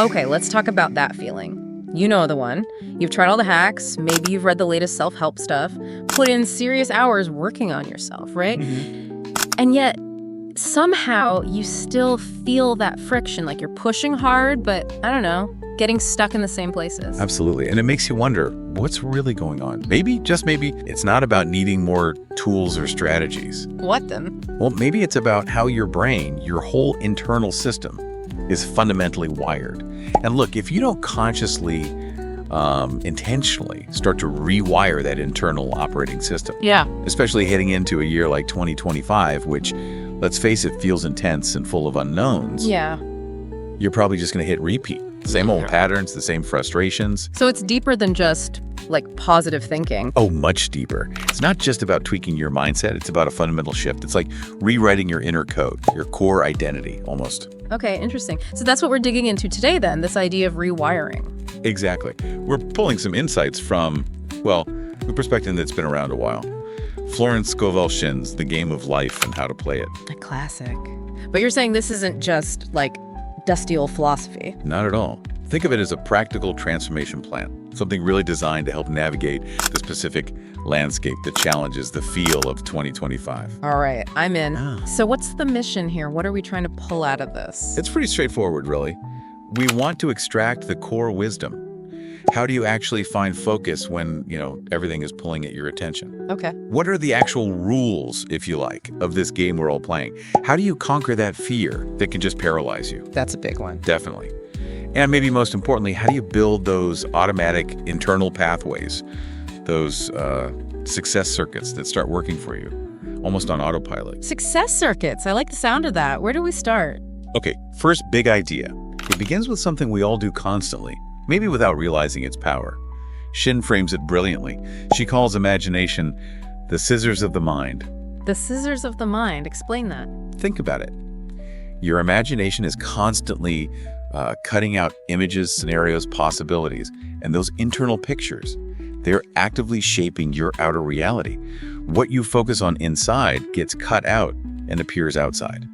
Okay, let's talk about that feeling. You know the one. You've tried all the hacks, maybe you've read the latest self-help stuff, put in serious hours working on yourself, right? And yet, somehow, you still feel that friction, like you're pushing hard, but, I don't know, getting stuck in the same places. Absolutely. And it makes you wonder, what's really going on? Maybe, just maybe, it's not about needing more tools or strategies. What then? Well, maybe it's about how your brain, your whole internal system, is fundamentally wired. And look, if you don't consciously, intentionally start to rewire that internal operating system, especially heading into a year like 2025, which, let's face it, feels intense and full of unknowns, you're probably just going to hit repeat. Same old patterns, the same frustrations. So it's deeper than just, like, positive thinking. Oh, much deeper. It's not just about tweaking your mindset. It's about a fundamental shift. It's like rewriting your inner code, your core identity, almost. Okay, interesting. So that's what we're digging into today, then, this idea of rewiring. Exactly. We're pulling some insights from, well, the perspective that's been around a while. Florence Scovel Shinn's The Game of Life and How to Play It. A classic. But you're saying this isn't just, like, dusty old philosophy. Not at all. Think of it as a practical transformation plan, something really designed to help navigate the specific landscape that challenges the feel of 2025. All right, I'm in. So what's the mission here? What are we trying to pull out of this? It's pretty straightforward, really. We want to extract the core wisdom. How do you actually find focus when, everything is pulling at your attention? Okay. What are the actual rules, if you like, of this game we're all playing? How do you conquer that fear that can just paralyze you? That's a big one. Definitely. And maybe most importantly, how do you build those automatic internal pathways, those success circuits that start working for you, almost on autopilot? Success circuits. I like the sound of that. Where do we start? Okay, first big idea. It begins with something we all do constantly, maybe without realizing its power. Shinn frames it brilliantly. She calls imagination the scissors of the mind. The scissors of the mind. Explain that. Think about it. Your imagination is constantly cutting out images, scenarios, possibilities, and those internal pictures. They're actively shaping your outer reality. What you focus on inside gets cut out and appears outside.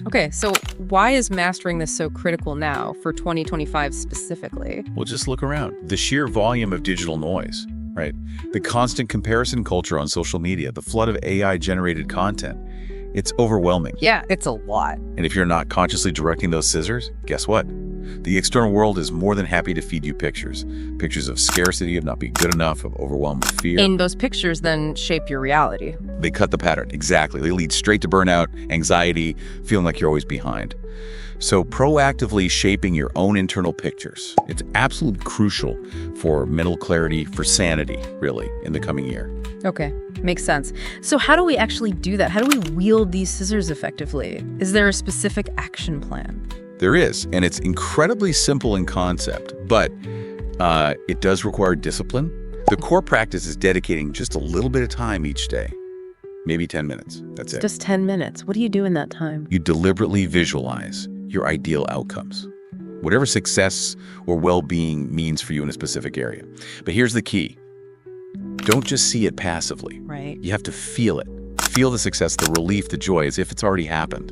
Okay, so why is mastering this so critical now for 2025 specifically? Well, just look around. The sheer volume of digital noise, right? The constant comparison culture on social media, the flood of AI-generated content. It's overwhelming. Yeah, it's a lot. And if you're not consciously directing those scissors, guess what? The external world is more than happy to feed you pictures. Pictures of scarcity, of not being good enough, of overwhelmed with fear. And those pictures then shape your reality. They cut the pattern, exactly. They lead straight to burnout, anxiety, feeling like you're always behind. So proactively shaping your own internal pictures, it's absolutely crucial for mental clarity, for sanity, really, in the coming year. Okay, makes sense. So how do we actually do that? How do we wield these scissors effectively? Is there a specific action plan? There is, and it's incredibly simple in concept, but it does require discipline. The core practice is dedicating just a little bit of time each day, maybe 10 minutes. That's it. Just 10 minutes. What do you do in that time? You deliberately visualize your ideal outcomes, whatever success or well-being means for you in a specific area. But here's the key. Don't just see it passively. Right. You have to feel it. Feel the success, the relief, the joy, as if it's already happened.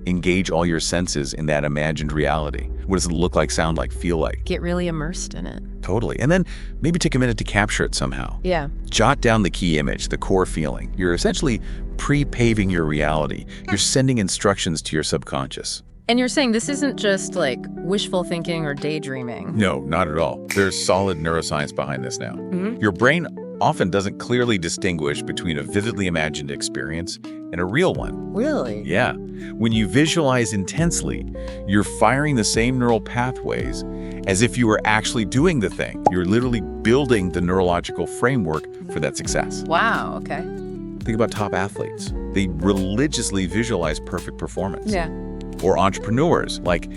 Engage all your senses in that imagined reality. What does it look like, sound like, feel like? Get really immersed in it. Totally. And then maybe take a minute to capture it somehow. Yeah. Jot down the key image, the core feeling. You're essentially pre-paving your reality. You're sending instructions to your subconscious. And you're saying this isn't just like wishful thinking or daydreaming. No, not at all. There's solid neuroscience behind this now. Your brain often doesn't clearly distinguish between a vividly imagined experience and a real one. Really? Yeah. When you visualize intensely, you're firing the same neural pathways as if you were actually doing the thing. You're literally building the neurological framework for that success. Wow, okay. Think about top athletes. They religiously visualize perfect performance. Yeah. Or entrepreneurs, like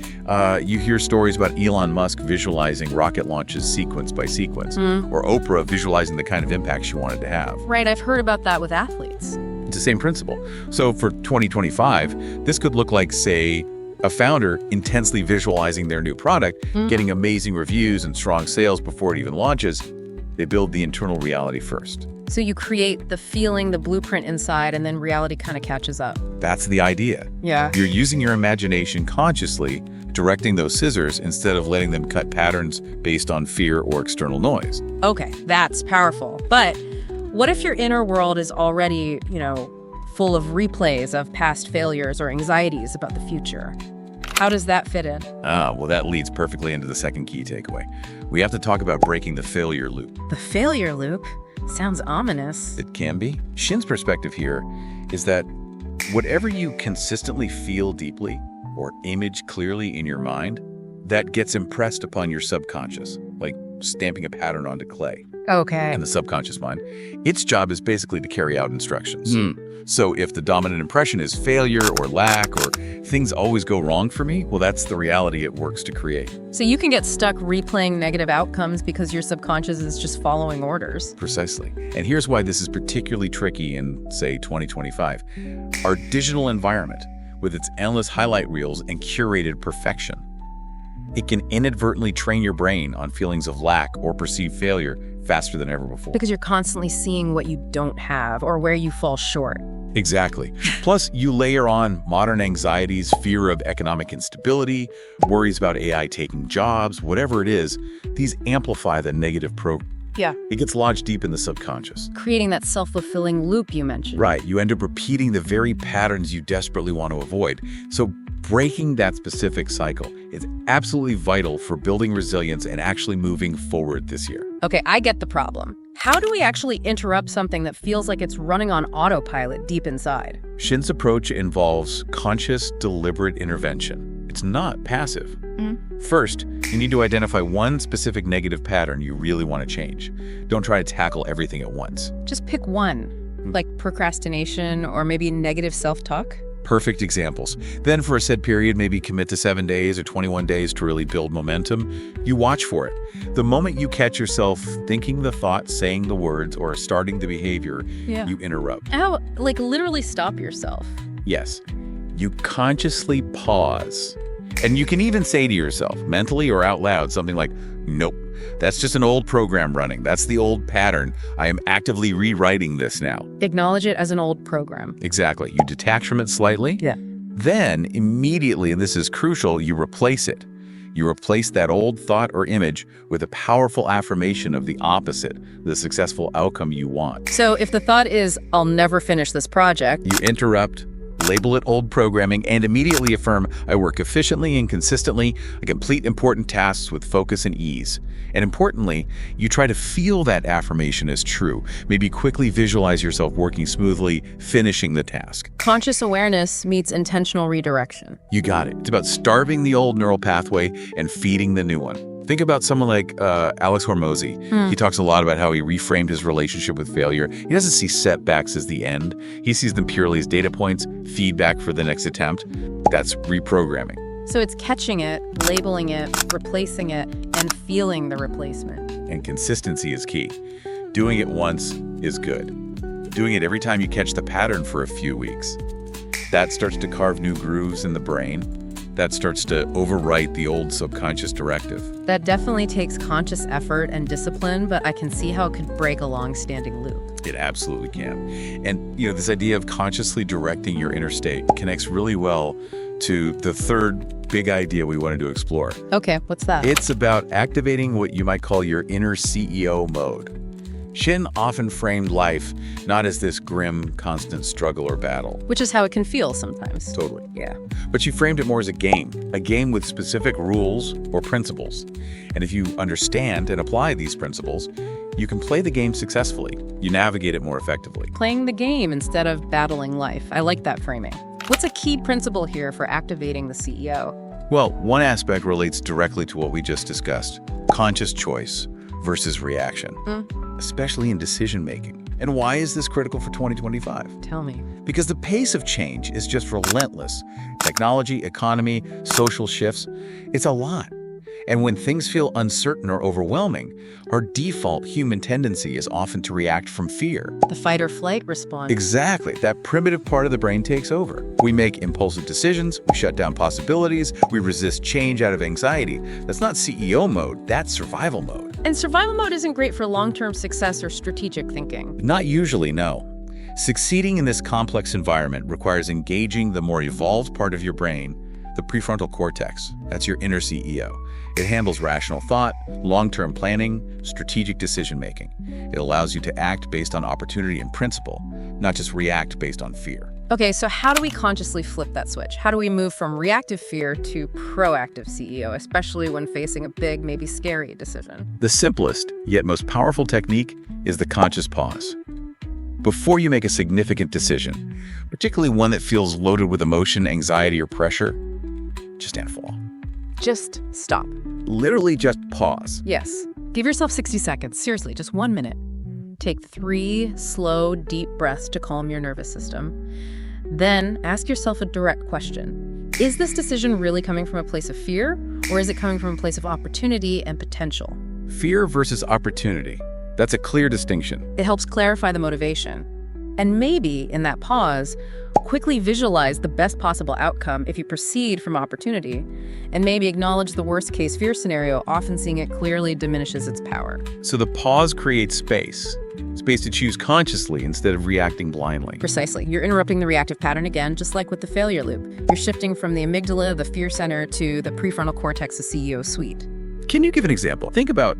you hear stories about Elon Musk visualizing rocket launches sequence by sequence, or Oprah visualizing the kind of impact she wanted to have. Right, I've heard about that with athletes. It's the same principle. So for 2025, this could look like, say, a founder intensely visualizing their new product, getting amazing reviews and strong sales before it even launches. They build the internal reality first. So you create the feeling, the blueprint inside, and then reality kind of catches up. That's the idea. Yeah. You're using your imagination consciously directing those scissors instead of letting them cut patterns based on fear or external noise. Okay, that's powerful. But what if your inner world is already, full of replays of past failures or anxieties about the future? How does that fit in? Well, that leads perfectly into the second key takeaway. We have to talk about breaking the failure loop. The failure loop? Sounds ominous. It can be. Shinn's perspective here is that whatever you consistently feel deeply or image clearly in your mind, that gets impressed upon your subconscious, like stamping a pattern onto clay. Okay. And the subconscious mind, its job is basically to carry out instructions. So if the dominant impression is failure or lack or things always go wrong for me, well, that's the reality it works to create. So you can get stuck replaying negative outcomes because your subconscious is just following orders. Precisely. And here's why this is particularly tricky in, say, 2025. Our digital environment, with its endless highlight reels and curated perfection, it can inadvertently train your brain on feelings of lack or perceived failure faster than ever before. Because you're constantly seeing what you don't have or where you fall short. Exactly. Plus, you layer on modern anxieties, fear of economic instability, worries about AI taking jobs, whatever it is, these amplify the negative Yeah. It gets lodged deep in the subconscious. Creating that self-fulfilling loop you mentioned. Right. You end up repeating the very patterns you desperately want to avoid. So breaking that specific cycle is absolutely vital for building resilience and actually moving forward this year. Okay, I get the problem. How do we actually interrupt something that feels like it's running on autopilot deep inside? Shinn's approach involves conscious, deliberate intervention. It's not passive. First, you need to identify one specific negative pattern you really want to change. Don't try to tackle everything at once. Just pick one, like procrastination or maybe negative self-talk. Perfect examples. Then for a set period, maybe commit to 7 days or 21 days to really build momentum. You watch for it. The moment you catch yourself thinking the thought, saying the words, or starting the behavior, you interrupt. How, like literally stop yourself? Yes. You consciously pause. And you can even say to yourself, mentally or out loud, something like, nope, that's just an old program running. That's the old pattern. I am actively rewriting this now. Acknowledge it as an old program. Exactly. You detach from it slightly. Yeah. Then immediately, and this is crucial, you replace it. You replace that old thought or image with a powerful affirmation of the opposite, the successful outcome you want. So if the thought is, I'll never finish this project, You interrupt, label it old programming, and immediately affirm, I work efficiently and consistently, I complete important tasks with focus and ease. And importantly, you try to feel that affirmation as true. Maybe quickly visualize yourself working smoothly, finishing the task. conscious awareness meets intentional redirection. You got it. It's about starving the old neural pathway and feeding the new one. Think about someone like Alex Hormozy. He talks a lot about how he reframed his relationship with failure. He doesn't see setbacks as the end. He sees them purely as data points, feedback for the next attempt. That's reprogramming. So it's catching it, labeling it, replacing it, and feeling the replacement. And consistency is key. Doing it once is good. Doing it every time you catch the pattern for a few weeks. That starts to carve new grooves in the brain. That starts to overwrite the old subconscious directive. That definitely takes conscious effort and discipline, but I can see how it could break a long-standing loop. It absolutely can. And, this idea of consciously directing your inner state connects really well to the third big idea we wanted to explore. Okay, what's that? It's about activating what you might call your inner CEO mode. Shinn often framed life not as this grim, constant struggle or battle. Which is how it can feel sometimes. Totally. Yeah. But she framed it more as a game with specific rules or principles. And if you understand and apply these principles, you can play the game successfully. You navigate it more effectively. Playing the game instead of battling life. I like that framing. What's a key principle here for activating the CEO? Well, one aspect relates directly to what we just discussed, conscious choice versus reaction, especially in decision-making. And why is this critical for 2025? Tell me. Because the pace of change is just relentless. Technology, economy, social shifts, it's a lot. And when things feel uncertain or overwhelming, our default human tendency is often to react from fear. The fight or flight response. Exactly. That primitive part of the brain takes over. We make impulsive decisions, we shut down possibilities, we resist change out of anxiety. That's not CEO mode, that's survival mode. And survival mode isn't great for long-term success or strategic thinking. Not usually, no. Succeeding in this complex environment requires engaging the more evolved part of your brain, The prefrontal cortex, that's your inner CEO. It handles rational thought, long-term planning, strategic decision-making. It allows you to act based on opportunity and principle, not just react based on fear. Okay, so how do we consciously flip that switch? How do we move from reactive fear to proactive CEO, especially when facing a big, maybe scary decision? The simplest, yet most powerful technique is the conscious pause. Before you make a significant decision, particularly one that feels loaded with emotion, anxiety, or pressure, just stand fall. Just stop. Literally just pause. Yes. Give yourself 60 seconds. Seriously, just 1 minute. Take 3 slow, deep breaths to calm your nervous system. Then ask yourself a direct question. Is this decision really coming from a place of fear, or is it coming from a place of opportunity and potential? Fear versus opportunity. That's a clear distinction. It helps clarify the motivation. And maybe, in that pause, quickly visualize the best possible outcome if you proceed from opportunity, and maybe acknowledge the worst-case fear scenario. Often seeing it clearly diminishes its power. So the pause creates space to choose consciously instead of reacting blindly. Precisely. You're interrupting the reactive pattern again, just like with the failure loop. You're shifting from the amygdala, the fear center, to the prefrontal cortex, the CEO suite. Can you give an example? Think about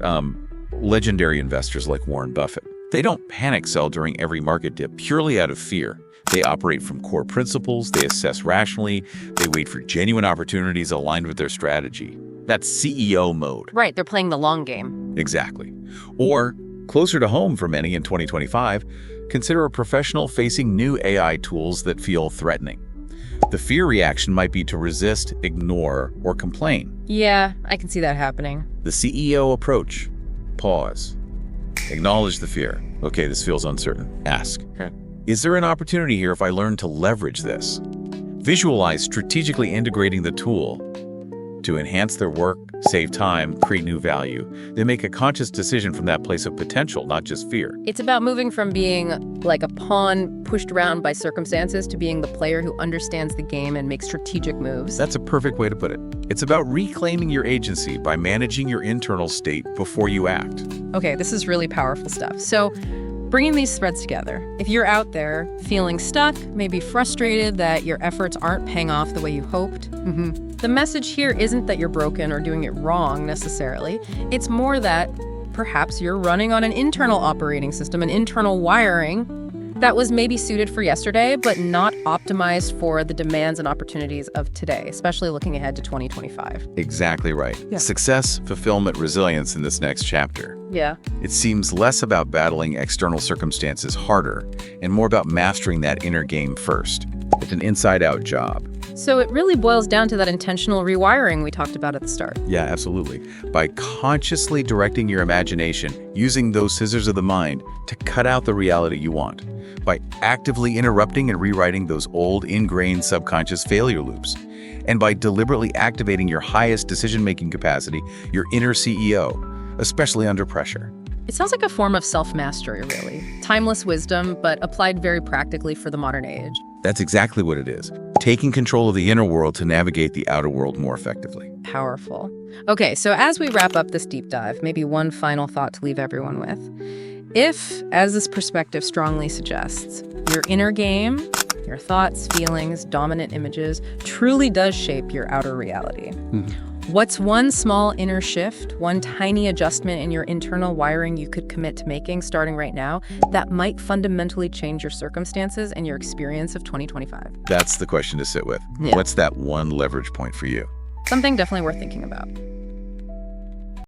legendary investors like Warren Buffett. They don't panic sell during every market dip purely out of fear. They operate from core principles, they assess rationally, they wait for genuine opportunities aligned with their strategy. That's CEO mode. Right, they're playing the long game. Exactly. Or, closer to home for many in 2025, consider a professional facing new AI tools that feel threatening. The fear reaction might be to resist, ignore, or complain. Yeah, I can see that happening. The CEO approach. Pause. Acknowledge the fear. Okay, this feels uncertain. Ask. Is there an opportunity here if I learn to leverage this? Visualize strategically integrating the tool to enhance their work, save time, create new value. They make a conscious decision from that place of potential, not just fear. It's about moving from being like a pawn pushed around by circumstances to being the player who understands the game and makes strategic moves. That's a perfect way to put it. It's about reclaiming your agency by managing your internal state before you act. Okay, this is really powerful stuff. So, bringing these threads together, if you're out there feeling stuck, maybe frustrated that your efforts aren't paying off the way you hoped, the message here isn't that you're broken or doing it wrong necessarily. It's more that perhaps you're running on an internal operating system, an internal wiring that was maybe suited for yesterday, but not optimized for the demands and opportunities of today, especially looking ahead to 2025. Exactly right. Yeah. Success, fulfillment, resilience in this next chapter. Yeah. It seems less about battling external circumstances harder and more about mastering that inner game first. It's an inside-out job. So it really boils down to that intentional rewiring we talked about at the start. Yeah, absolutely. By consciously directing your imagination, using those scissors of the mind to cut out the reality you want. By actively interrupting and rewriting those old, ingrained subconscious failure loops. And by deliberately activating your highest decision-making capacity, your inner CEO, especially under pressure. It sounds like a form of self-mastery, really. Timeless wisdom, but applied very practically for the modern age. That's exactly what it is. Taking control of the inner world to navigate the outer world more effectively. Powerful. Okay, so as we wrap up this deep dive, maybe one final thought to leave everyone with. If, as this perspective strongly suggests, your inner game, your thoughts, feelings, dominant images, truly does shape your outer reality, what's one small inner shift, one tiny adjustment in your internal wiring you could commit to making starting right now that might fundamentally change your circumstances and your experience of 2025? That's the question to sit with. Yeah. What's that one leverage point for you? Something definitely worth thinking about.